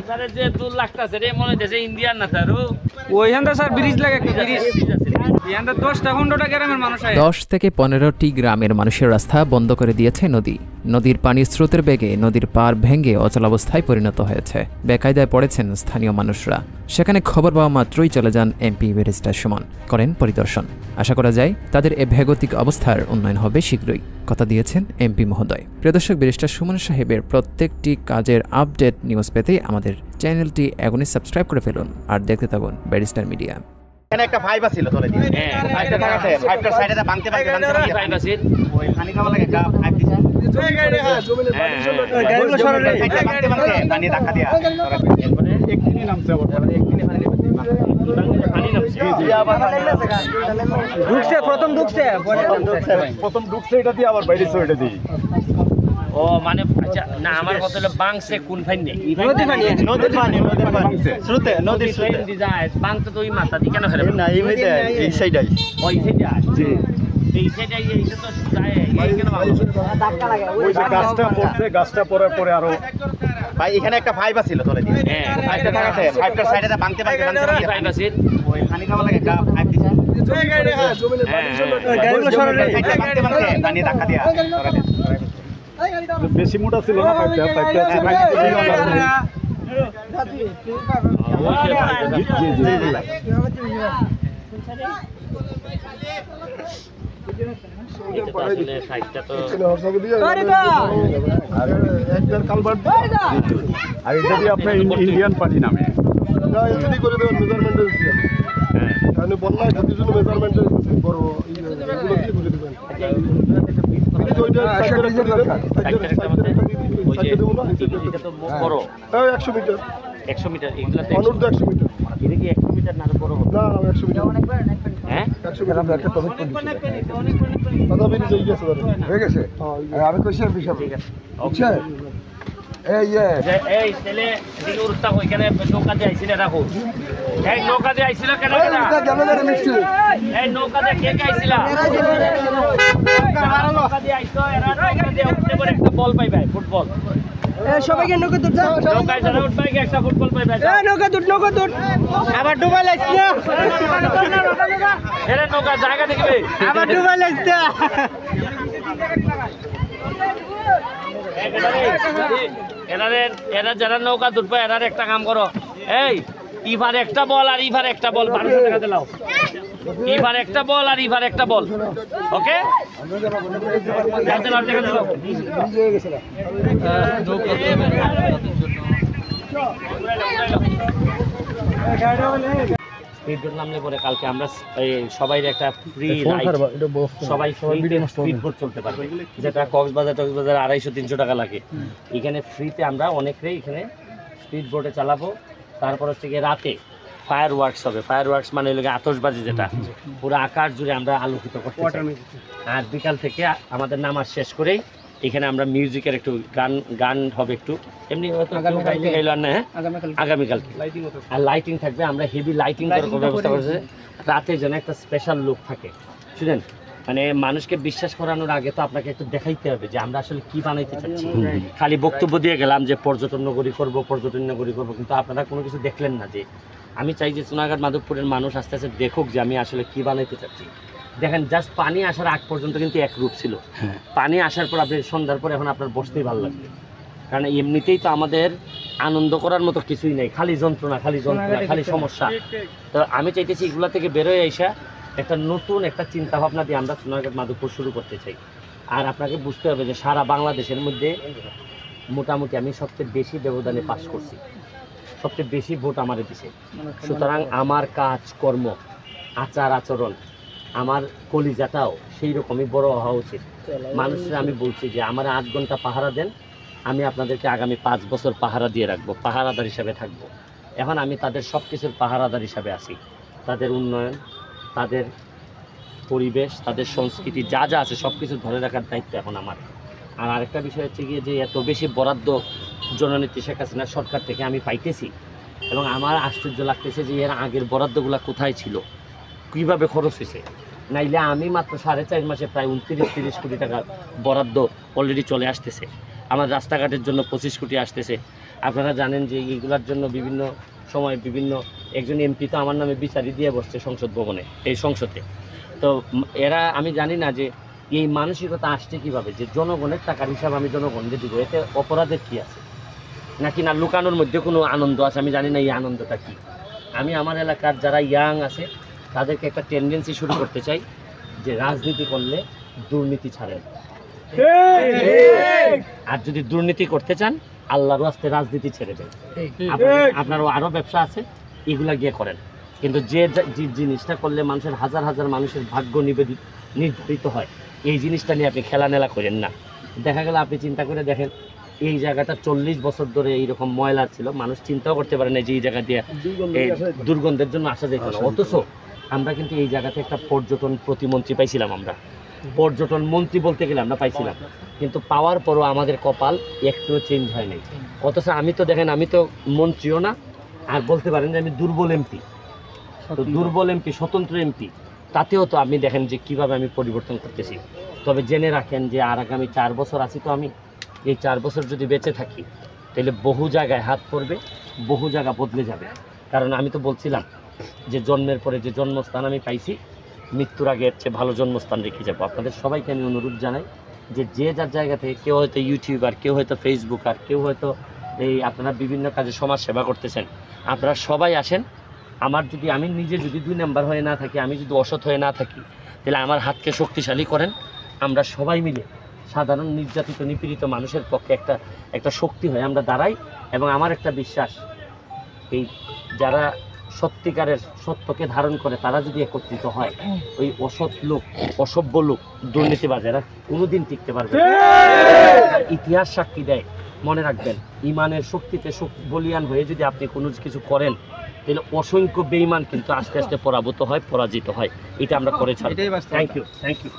Sir যে দূর লাগতাছে রে মনে হইতেছে ইন্ডিয়ান না স্যার ওইখানটা স্যার ব্রিজ লাগে একটা ব্রিজ এখানটা 10টা গ্রামের মানুষ 10 থেকে 15টি গ্রামের মানুষের রাস্তা বন্ধ করে দিয়েছে নদী। নদীর পানির স্রোতের বেগে নদীর পার ভেঙে অচলাবস্থায় পরিণত হয়েছে। বেকায়দায় পড়েছেন স্থানীয় মানুষরা। সেখানে খবর পাওয়া মাত্রই চলে যান এমপি ব্যারিস্টার সুমন, করেন পরিদর্শন। আশা করা যায় তাদের এ ভৌগোলিক অবস্থার উন্নয়ন হবে শীঘ্রই, কথা দিয়েছেন এমপি মহোদয়। প্রিয় দর্শক, ব্যারিস্টার সুমন সাহেবের প্রত্যেকটি কাজের আপডেট নিউজ পেতে আমাদের চ্যানেলটি এখনই সাবস্ক্রাইব করে ফেলুন আর দেখতে থাকুন ব্যারিস্টার মিডিয়া। এখানে একটা ফাইবার ছিল চলে দিয়ে ফাইভটা থাকাতে ফাইভটার সাইডে ভাঙতে ফাইভ আছে ওই পানি খাওয়া লাগে একটা ফাইভ দিছে গাড়িগুলো সরালে সাইডে ভাঙতে পানি ধাক্কা দিয়া এরপরে একদিনই নামছে আবার একদিনই পানি নামছে ঢুকছে প্রথম ঢুকছে এটা দিয়ে আবার বাইরে ওইটা দিয়ে ও মানে আচ্ছা না আমার কথা হলো বাংসে কোন ফাইন নেই নদীর পানি স্রোতে নদীর স্রোতে যায় বাংতে তো ওই মাথা দি কেন হেরে না এই মেইতে এই সাইডাই ওই সাইডে জি এই সাইডে এইটা তো যায় এই কেন ধাক্কা লাগে ওই যে গাছটা পড়ার পরে আরো ভাই এখানে একটা ফাইবার ছিল চলে দিয়ে ফাইভটা থাকাতে ফাইভটার সাইডে ভাঙতে ফাইভ আছে ওই পানি খাওয়া লাগে একটা ফাইভ দিছে গাড়িগুলো সরালে সাইডে ভাঙতে পানি ধাক্কা দিয়া বেশি মোটা ছিল না পাইপটা আর এটা দিয়ে আপনার ইন্ডিয়ান পানি নামে করে দেবেন মেজারমেন্টের বন্যায় ক্ষতির জন্য মেজারমেন্টের বড় করে দেবেন নৌকা দিয়ে আইছিল রাখো এই নৌকা দিয়ে আইছিল কেন এই নৌকা দিয়ে কে কে আইছিল নৌকা দিয়ে আইছো এরা নৌকা দিয়ে উঠতে করে একটা বল পাইবে ফুটবল সবাইকে নৌকা দুট নৌকায় যারা উঠবে একটা ফুটবল পাইবে নৌকা দুট আবার ডুবাই লাগছে না এরা নৌকা জায়গা দেখবে আবার ডুবাই লাগছে এরা যারা নৌকা দুটবে এরার একটা কাম করো এই ইভার একটা বল আর ইভার একটা বল 1200 টাকা দিলাও ইভার একটা বল আর ইভার একটা বল ওকে স্পিডবোট নামলে পরে কালকে আমরা সবাই একটা ফ্রি রাইড সবাই স্পিডবোট চলতে পারবে, যেটা কক্সবাজার 250-300 টাকা লাগে। এখানে ফ্রিতে আমরা অনেকেই এখানে স্পিডবোটে চালাবো। তারপর হচ্ছে গিয়ে রাতে ফায়ার ওয়ার্কস হবে। ফায়ার ওয়ার্কস মানে হলো আতশবাজি, যেটা পুরো আকাশ জুড়ে আমরা আলোকিত করতে চাই। আর বিকাল থেকে আমাদের নামাজ শেষ করেই এখানে আমরা মিউজিকের একটু গান হবে একটু এমনি গাইলো আর না, হ্যাঁ আগামীকাল আর লাইটিং থাকবে। আমরা হেভি লাইটিং করার ব্যবস্থা করেছি, রাতে যেন একটা স্পেশাল লুক থাকে। শুনেন, মানে মানুষকে বিশ্বাস করানোর আগে তো আপনাকে একটু দেখাইতে হবে যে আমরা আসলে কি বানাইতে চাচ্ছি। খালি বক্তব্য দিয়ে গেলাম যে পর্যটন নগরী করবো, কিন্তু আপনারা কোনো কিছু দেখলেন না। যে আমি চাই যে সোনাঘাট মাধবপুরের মানুষ আস্তে আস্তে দেখুক যে আমি আসলে কি বানাইতে চাচ্ছি। দেখেন, জাস্ট পানি আসার আগ পর্যন্ত কিন্তু এক রূপ ছিল, পানি আসার পর আপনি সন্ধ্যার পর এখন আপনার বসতেই ভালো লাগবে। কারণ এমনিতেই তো আমাদের আনন্দ করার মতো কিছুই নেই, খালি যন্ত্রণা, খালি সমস্যা। তো আমি চাইতেছি এগুলো থেকে বেরোয় আইসা একটা নতুন একটা চিন্তা ভাবনা দিয়ে আমরা সোনারঘাট মাধবপুর শুরু করতে চাই। আর আপনাকে বুঝতে হবে যে সারা বাংলাদেশের মধ্যে মোটামুটি আমি সবচেয়ে বেশি ব্যবধানে পাস করছি, সবচেয়ে বেশি ভোট আমারে দিছে। সুতরাং আমার কাজকর্ম, আচার আচরণ, আমার কলিজাটাও সেই রকমই বড় হওয়া উচিত। মানুষের আমি বলছি যে আমার 8 ঘন্টা পাহারা দেন, আমি আপনাদেরকে আগামী 5 বছর পাহারা দিয়ে রাখবো, পাহারাদার হিসাবে থাকবো। এখন আমি তাদের সব কিছুর পাহারাদার হিসাবে আছি। তাদের উন্নয়ন, তাদের পরিবেশ, তাদের সংস্কৃতি যা যা আছে সব কিছু ধরে রাখার দায়িত্ব এখন আমার। আর আরেকটা বিষয় হচ্ছে গিয়ে যে এত বেশি বরাদ্দ জননেত্রী শেখ হাসিনার সরকার থেকে আমি পাইতেছি, এবং আমার আশ্চর্য লাগতেছে যে এর আগের বরাদ্দগুলো কোথায় ছিল, কীভাবে খরচ হয়েছে। নাইলে আমি মাত্র 4.5 মাসে প্রায় 29-30 কোটি টাকা বরাদ্দ অলরেডি চলে আসতেছে। আমার রাস্তাঘাটের জন্য 25 কোটি আসতেছে। আপনারা জানেন যে এইগুলোর জন্য বিভিন্ন সময় বিভিন্ন একজন এমপি তো আমার নামে বিচারি দিয়ে বসছে সংসদ ভবনে, এই সংসদে। তো এরা, আমি জানি না যে এই মানসিকতা আসছে কীভাবে, যে জনগণের টাকার হিসাব আমি জনগণকে দিব, এতে অপরাধের কী আছে, নাকি না লুকানোর মধ্যে কোনো আনন্দ আছে, আমি জানি না এই আনন্দটা কী। আমি আমার এলাকার যারা ইয়াং আছে তাদেরকে একটা টেন্ডেন্সি শুরু করতে চাই যে রাজনীতি করলে দুর্নীতি ছাড়েন, আর যদি দুর্নীতি করতে চান আল্লাহর রাস্তে রাজনীতি ছেড়ে দেন। আপনারও আরও ব্যবসা আছে, এগুলা গিয়ে করেন, কিন্তু যে জিনিসটা করলে মানুষের হাজার হাজার মানুষের ভাগ্য নির্ধারিত হয়, এই জিনিসটা নিয়ে আপনি খেলানেলা করেন না। দেখা গেল আপনি চিন্তা করে দেখেন, এই জায়গাটা 40 বছর ধরে এইরকম ময়লা ছিল, মানুষ চিন্তাও করতে পারে না যে এই জায়গা দিয়ে দুর্গন্ধের জন্য আসা যেত না। অথচ আমরা কিন্তু এই জায়গাতে একটা পর্যটন প্রতিমন্ত্রী পাইছিলাম, আমরা পর্যটন মন্ত্রী বলতে গেলে আমরা পাইছিলাম, কিন্তু পাওয়ার পরও আমাদের কপাল একটুও চেঞ্জ হয় নাই। অথচ আমি তো দেখেন, আমি তো মন্ত্রীও না, আর বলতে পারেন যে আমি দুর্বল এমপি, তো দুর্বল এমপি, স্বতন্ত্র এমপি, তাতেও তো আপনি দেখেন যে কীভাবে আমি পরিবর্তন করতেছি। তবে জেনে রাখেন যে আর আগামী 4 বছর আছি, তো আমি এই 4 বছর যদি বেঁচে থাকি তাহলে বহু জায়গায় হাত পড়বে, বহু জায়গা বদলে যাবে। কারণ আমি তো বলছিলাম যে জন্মের পরে যে জন্মস্থান আমি পাইছি, মৃত্যুর আগে এর চেয়ে ভালো জন্মস্থান রেখে যাবো। আপনাদের সবাইকে আমি অনুরোধ জানাই যে যে যার জায়গা থেকে, কেউ হয়তো ইউটিউবার, কেউ হয়তো ফেসবুকার, কেউ হয়তো এই আপনারা বিভিন্ন কাজে সমাজ সেবা করতেছেন, আপনারা সবাই আসেন। আমার যদি, আমি নিজে যদি 2 নাম্বার হয়ে না থাকি, আমি যদি অসৎ হয়ে না থাকি, তাহলে আমার হাতকে শক্তিশালী করেন। আমরা সবাই মিলে সাধারণ নির্যাতিত নিপীড়িত মানুষের পক্ষে একটা শক্তি হয়ে আমরা দাঁড়াই। এবং আমার একটা বিশ্বাস, এই যারা সত্যিকারের সত্যকে ধারণ করে তারা যদি একত্রিত হয়, ওই অসৎ লোক, অসভ্য লোক, দুর্নীতিবাজেরা কোনোদিন টিকতে পারবে না। ইতিহাস সাক্ষী দেয়, মনে রাখবেন, ইমানের শক্তিতে বলিয়ান হয়ে যদি আপনি কোনো কিছু করেন, তাহলে অসংখ্য বেঈমান কিন্তু আস্তে আস্তে পরাভূত হয়, পরাজিত হয়। এটা আমরা করে ছাড়ব। Thank you.